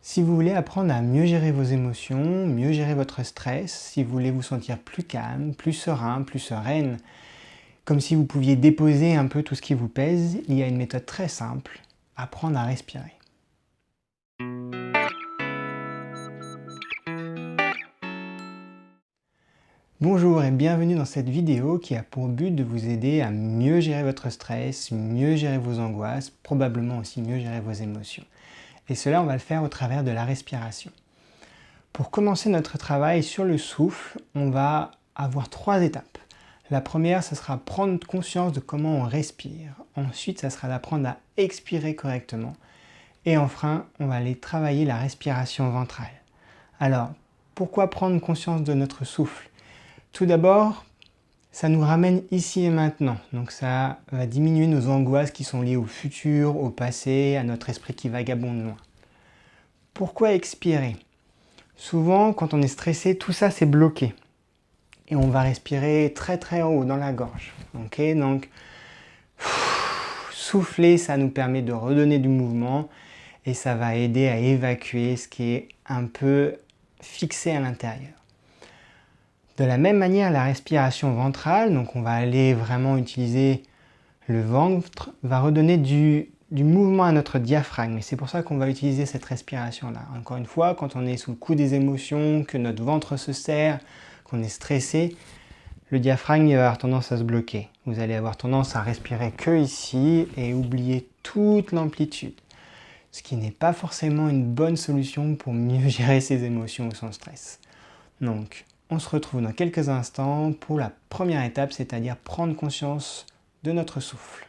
Si vous voulez apprendre à mieux gérer vos émotions, mieux gérer votre stress, si vous voulez vous sentir plus calme, plus serein, plus sereine, comme si vous pouviez déposer un peu tout ce qui vous pèse, il y a une méthode très simple, apprendre à respirer. Bonjour et bienvenue dans cette vidéo qui a pour but de vous aider à mieux gérer votre stress, mieux gérer vos angoisses, probablement aussi mieux gérer vos émotions. Et cela, on va le faire au travers de la respiration. Pour commencer notre travail sur le souffle, on va avoir 3 étapes. La première, ce sera prendre conscience de comment on respire. Ensuite, ça sera d'apprendre à expirer correctement. Et enfin, on va aller travailler la respiration ventrale. Alors, pourquoi prendre conscience de notre souffle? Tout d'abord, ça nous ramène ici et maintenant. Donc ça va diminuer nos angoisses qui sont liées au futur, au passé, à notre esprit qui vagabonde loin. Pourquoi expirer? Souvent, quand on est stressé, tout ça c'est bloqué. Et on va respirer très très haut dans la gorge. Okay, donc, souffler, ça nous permet de redonner du mouvement et ça va aider à évacuer ce qui est un peu fixé à l'intérieur. De la même manière, la respiration ventrale, donc on va aller vraiment utiliser le ventre, va redonner du mouvement à notre diaphragme. Et c'est pour ça qu'on va utiliser cette respiration-là. Encore une fois, quand on est sous le coup des émotions, que notre ventre se serre, qu'on est stressé, le diaphragme va avoir tendance à se bloquer. Vous allez avoir tendance à respirer que ici et oublier toute l'amplitude. Ce qui n'est pas forcément une bonne solution pour mieux gérer ses émotions ou son stress. Donc, on se retrouve dans quelques instants pour la première étape, c'est-à-dire prendre conscience de notre souffle.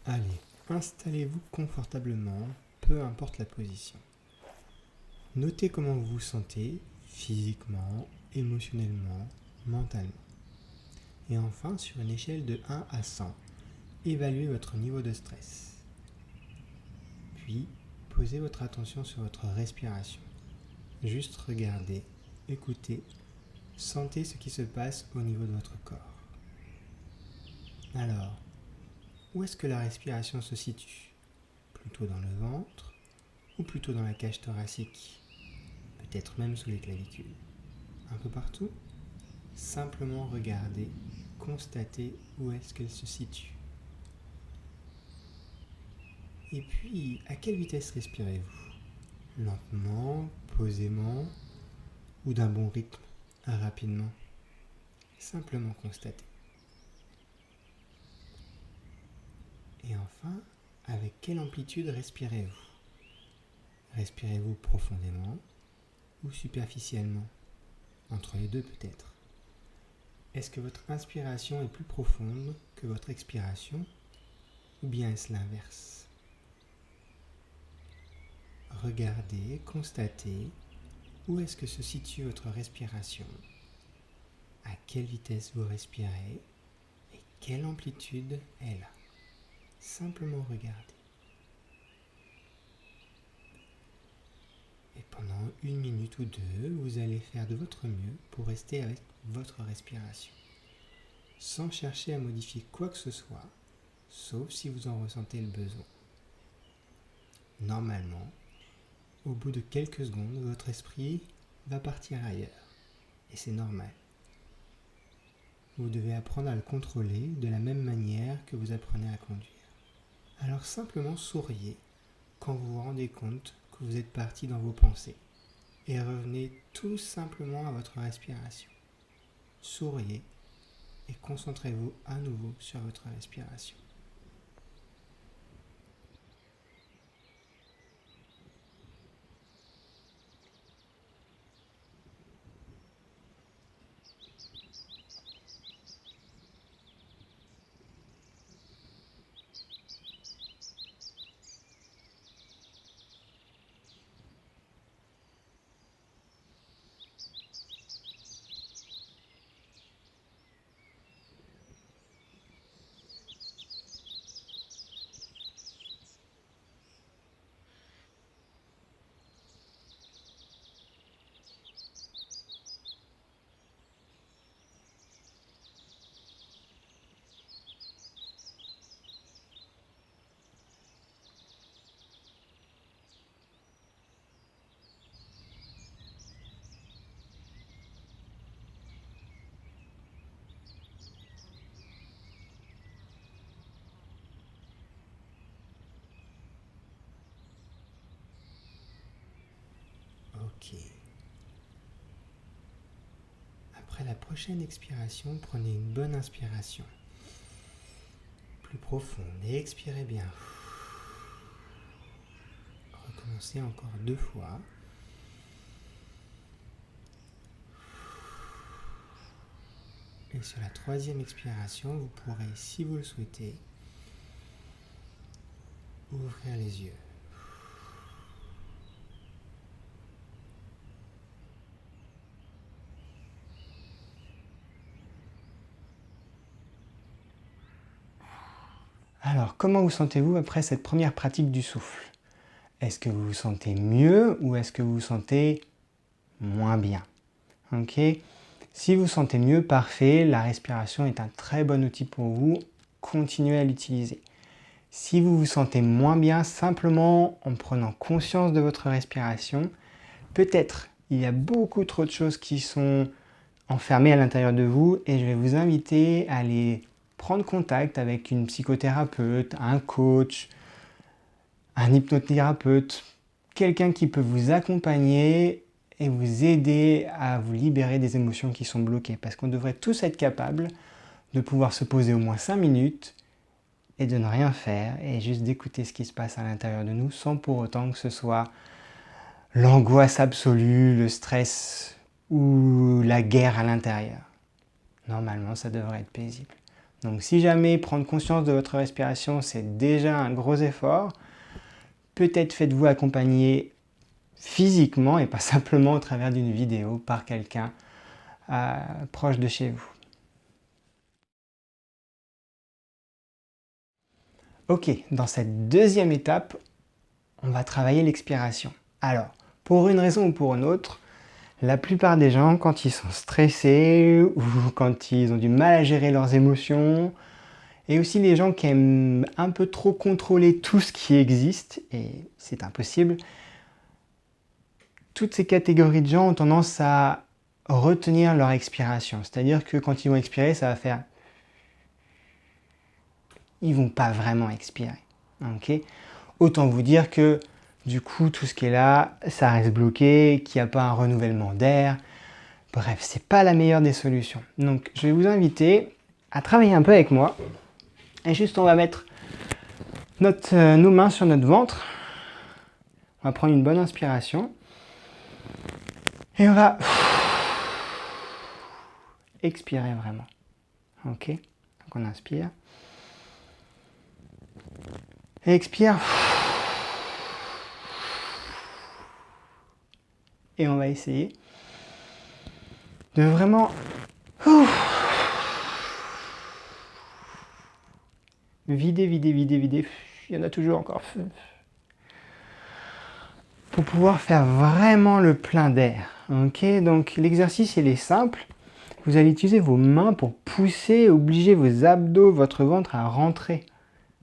Allez, installez-vous confortablement, peu importe la position. Notez comment vous vous sentez, physiquement, émotionnellement, mentalement. Et enfin, sur une échelle de 1 à 100, évaluez votre niveau de stress. Puis, posez votre attention sur votre respiration. Juste regardez, écoutez, sentez ce qui se passe au niveau de votre corps. Alors, où est-ce que la respiration se situe? Plutôt dans le ventre ou plutôt dans la cage thoracique? Peut-être même sous les clavicules. Un peu partout? Simplement regardez, constatez où est-ce qu'elle se situe. Et puis, à quelle vitesse respirez-vous? Lentement, posément ou d'un bon rythme, rapidement? Simplement constatez. Et enfin, avec quelle amplitude respirez-vous? Respirez-vous profondément ou superficiellement? Entre les deux peut-être. Est-ce que votre inspiration est plus profonde que votre expiration ou bien est-ce l'inverse? Regardez, constatez où est-ce que se situe votre respiration, à quelle vitesse vous respirez et quelle amplitude elle a. Simplement regardez. Et pendant 1 minute ou 2, vous allez faire de votre mieux pour rester avec votre respiration, sans chercher à modifier quoi que ce soit, sauf si vous en ressentez le besoin. Normalement, au bout de quelques secondes, votre esprit va partir ailleurs, et c'est normal. Vous devez apprendre à le contrôler de la même manière que vous apprenez à conduire. Alors simplement souriez quand vous vous rendez compte que vous êtes parti dans vos pensées et revenez tout simplement à votre respiration. Souriez et concentrez-vous à nouveau sur votre respiration. Ok. Après la prochaine expiration, prenez une bonne inspiration. Plus profonde et expirez bien. Recommencez encore 2 fois. Et sur la troisième expiration, vous pourrez, si vous le souhaitez, ouvrir les yeux. Alors, comment vous sentez-vous après cette première pratique du souffle? Est-ce que vous vous sentez mieux ou est-ce que vous vous sentez moins bien? Ok. Si vous vous sentez mieux, parfait, la respiration est un très bon outil pour vous. Continuez à l'utiliser. Si vous vous sentez moins bien, simplement en prenant conscience de votre respiration, peut-être il y a beaucoup trop de choses qui sont enfermées à l'intérieur de vous et je vais vous inviter à aller prendre contact avec une psychothérapeute, un coach, un hypnothérapeute, quelqu'un qui peut vous accompagner et vous aider à vous libérer des émotions qui sont bloquées. Parce qu'on devrait tous être capables de pouvoir se poser au moins 5 minutes et de ne rien faire et juste d'écouter ce qui se passe à l'intérieur de nous sans pour autant que ce soit l'angoisse absolue, le stress ou la guerre à l'intérieur. Normalement, ça devrait être paisible. Donc si jamais prendre conscience de votre respiration, c'est déjà un gros effort, peut-être faites-vous accompagner physiquement et pas simplement au travers d'une vidéo par quelqu'un proche de chez vous. Ok, dans cette deuxième étape, on va travailler l'expiration. Alors, pour une raison ou pour une autre, la plupart des gens, quand ils sont stressés ou quand ils ont du mal à gérer leurs émotions, et aussi les gens qui aiment un peu trop contrôler tout ce qui existe, et c'est impossible, toutes ces catégories de gens ont tendance à retenir leur expiration. C'est-à-dire que quand ils vont expirer, ça va faire... Ils vont pas vraiment expirer. Okay. Autant vous dire que du coup, tout ce qui est là, ça reste bloqué, qu'il n'y a pas un renouvellement d'air. Bref, c'est pas la meilleure des solutions. Donc, je vais vous inviter à travailler un peu avec moi. Et juste, on va mettre nos mains sur notre ventre. On va prendre une bonne inspiration. Et on va expirer vraiment. Ok? Donc, on inspire. Et expire. Et on va essayer de vraiment vider. Il y en a toujours encore. Pour pouvoir faire vraiment le plein d'air. Ok, donc l'exercice il est simple. Vous allez utiliser vos mains pour pousser, obliger vos abdos, votre ventre à rentrer.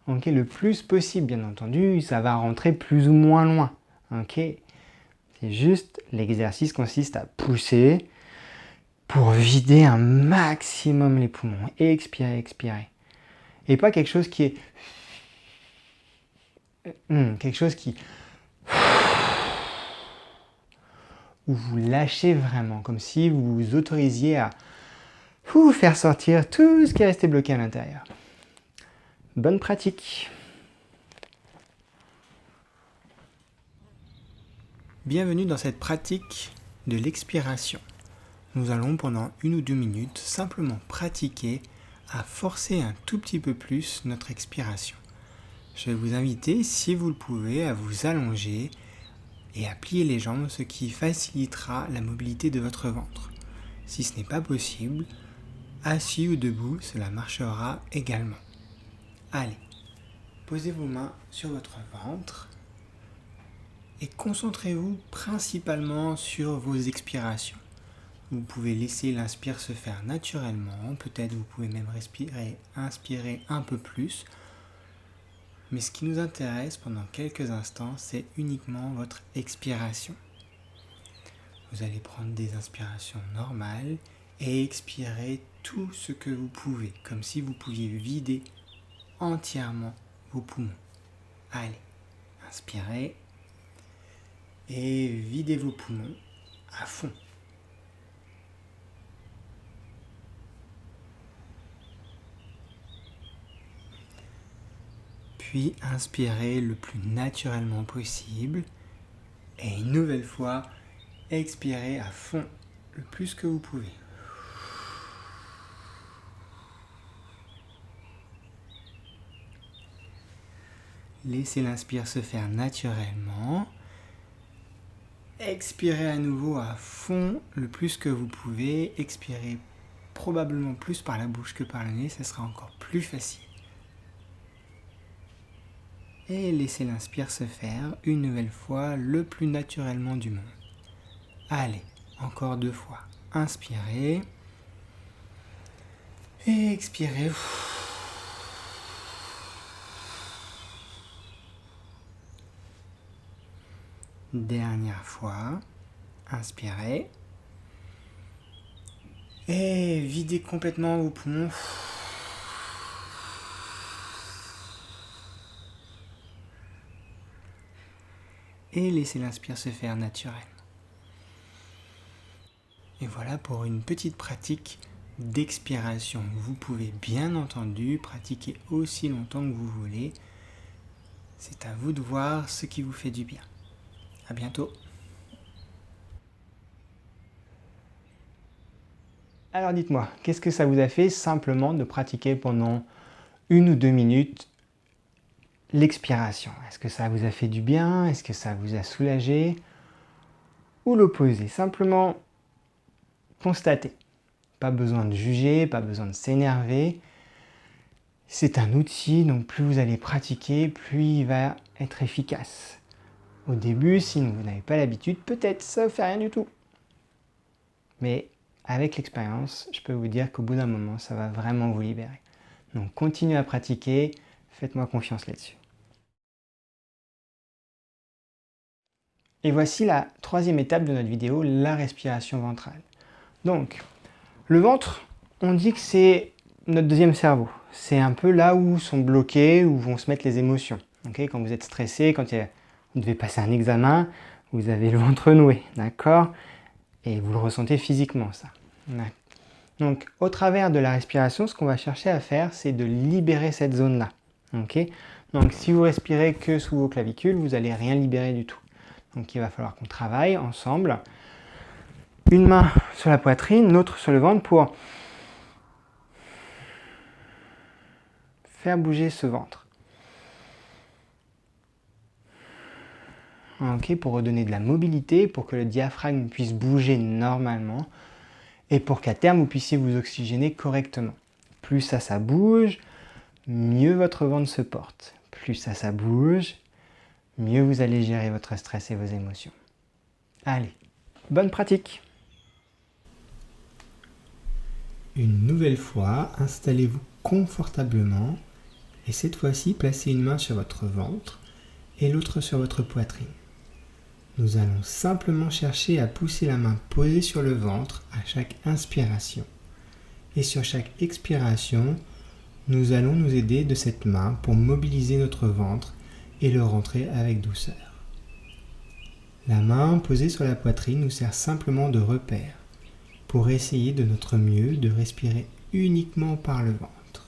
Ok, le plus possible, bien entendu, ça va rentrer plus ou moins loin. Ok, c'est juste l'exercice consiste à pousser pour vider un maximum les poumons. Expirer, expirer. Et pas quelque chose qui est quelque chose qui où vous lâchez vraiment, comme si vous vous autorisiez à faire sortir tout ce qui est resté bloqué à l'intérieur. Bonne pratique. Bienvenue dans cette pratique de l'expiration. Nous allons pendant 1 ou 2 minutes simplement pratiquer à forcer un tout petit peu plus notre expiration. Je vais vous inviter, si vous le pouvez, à vous allonger et à plier les jambes, ce qui facilitera la mobilité de votre ventre. Si ce n'est pas possible, assis ou debout, cela marchera également. Allez, posez vos mains sur votre ventre et concentrez-vous principalement sur vos expirations. Vous pouvez laisser l'inspire se faire naturellement, peut-être vous pouvez même inspirer un peu plus. Mais ce qui nous intéresse pendant quelques instants, c'est uniquement votre expiration. Vous allez prendre des inspirations normales et expirer tout ce que vous pouvez, comme si vous pouviez vider entièrement vos poumons. Allez, inspirez et videz vos poumons. à fond. Puis inspirez le plus naturellement possible. Et une nouvelle fois, expirez à fond le plus que vous pouvez. Laissez l'inspire se faire naturellement. Expirez à nouveau à fond le plus que vous pouvez. Expirez probablement plus par la bouche que par le nez, ça sera encore plus facile. Et laissez l'inspire se faire une nouvelle fois le plus naturellement du monde. Allez, encore 2 fois. Inspirez. Et expirez. Dernière fois. Inspirez. Et videz complètement vos poumons. Et laissez l'inspire se faire naturellement. Et voilà pour une petite pratique d'expiration. Vous pouvez bien entendu pratiquer aussi longtemps que vous voulez. C'est à vous de voir ce qui vous fait du bien. À bientôt. Alors dites-moi, qu'est-ce que ça vous a fait simplement de pratiquer pendant 1 ou 2 minutes l'expiration? Est-ce que ça vous a fait du bien? Est-ce que ça vous a soulagé? Ou l'opposé? Simplement constater. Pas besoin de juger, pas besoin de s'énerver. C'est un outil, donc plus vous allez pratiquer, plus il va être efficace. Au début, si vous n'avez pas l'habitude, peut-être ça ne fait rien du tout. Mais avec l'expérience, je peux vous dire qu'au bout d'un moment, ça va vraiment vous libérer. Donc continuez à pratiquer, faites-moi confiance là-dessus. Et voici la 3e étape de notre vidéo, la respiration ventrale. Donc, le ventre, on dit que c'est notre 2e cerveau. C'est un peu là où sont bloquées, où vont se mettre les émotions. Okay, quand vous êtes stressé, quand vous devez passer un examen, vous avez le ventre noué, d'accord? Et vous le ressentez physiquement, ça. Donc, au travers de la respiration, ce qu'on va chercher à faire, c'est de libérer cette zone-là. Okay, donc, si vous respirez que sous vos clavicules, vous n'allez rien libérer du tout. Donc, il va falloir qu'on travaille ensemble. Une main sur la poitrine, l'autre sur le ventre pour faire bouger ce ventre. Okay, pour redonner de la mobilité, pour que le diaphragme puisse bouger normalement et pour qu'à terme vous puissiez vous oxygéner correctement. Plus ça bouge, mieux votre ventre se porte. Plus ça bouge, mieux vous allez gérer votre stress et vos émotions. Allez, bonne pratique! Une nouvelle fois, installez-vous confortablement et cette fois-ci, placez une main sur votre ventre et l'autre sur votre poitrine. Nous allons simplement chercher à pousser la main posée sur le ventre à chaque inspiration. Et sur chaque expiration, nous allons nous aider de cette main pour mobiliser notre ventre et le rentrer avec douceur. La main posée sur la poitrine nous sert simplement de repère pour essayer de notre mieux de respirer uniquement par le ventre.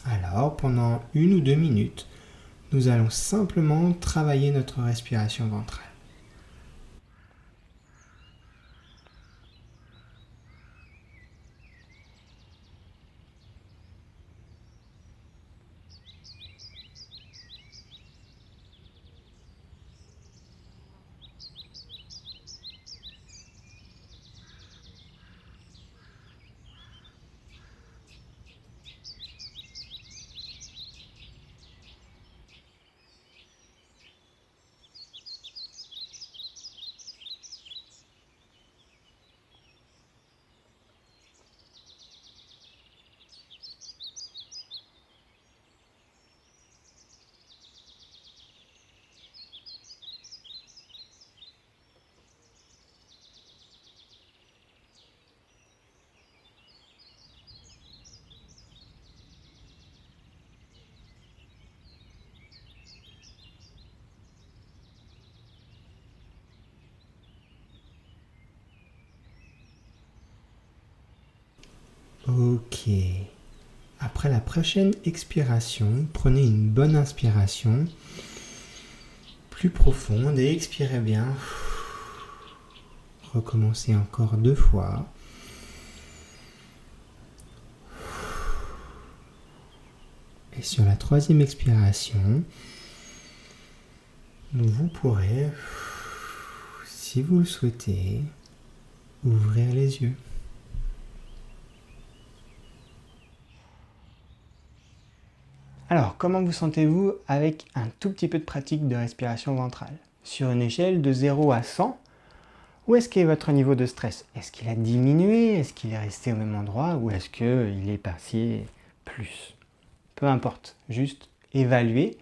Alors, pendant 1 ou 2 minutes, nous allons simplement travailler notre respiration ventrale. Ok. Après la prochaine expiration, prenez une bonne inspiration, plus profonde, et expirez bien. Recommencez encore 2 fois. Et sur la troisième expiration, vous pourrez, si vous le souhaitez, ouvrir les yeux. Alors, comment vous sentez-vous avec un tout petit peu de pratique de respiration ventrale? Sur une échelle de 0 à 100, où est-ce qu'est votre niveau de stress? Est-ce qu'il a diminué? Est-ce qu'il est resté au même endroit? Ou est-ce qu'il est passé plus? Peu importe, juste évaluer.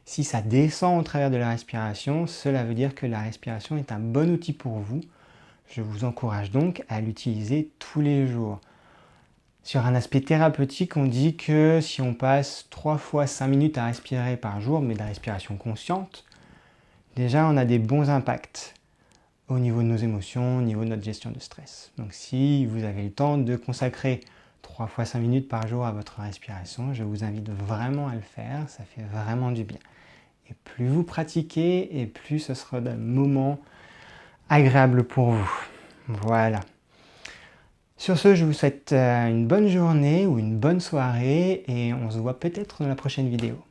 Si ça descend au travers de la respiration, cela veut dire que la respiration est un bon outil pour vous. Je vous encourage donc à l'utiliser tous les jours. Sur un aspect thérapeutique, on dit que si on passe 3 fois 5 minutes à respirer par jour, mais de la respiration consciente, déjà on a des bons impacts au niveau de nos émotions, au niveau de notre gestion de stress. Donc si vous avez le temps de consacrer 3 fois 5 minutes par jour à votre respiration, je vous invite vraiment à le faire, ça fait vraiment du bien. Et plus vous pratiquez, et plus ce sera un moment agréable pour vous. Voilà. Sur ce, je vous souhaite une bonne journée ou une bonne soirée et on se voit peut-être dans la prochaine vidéo.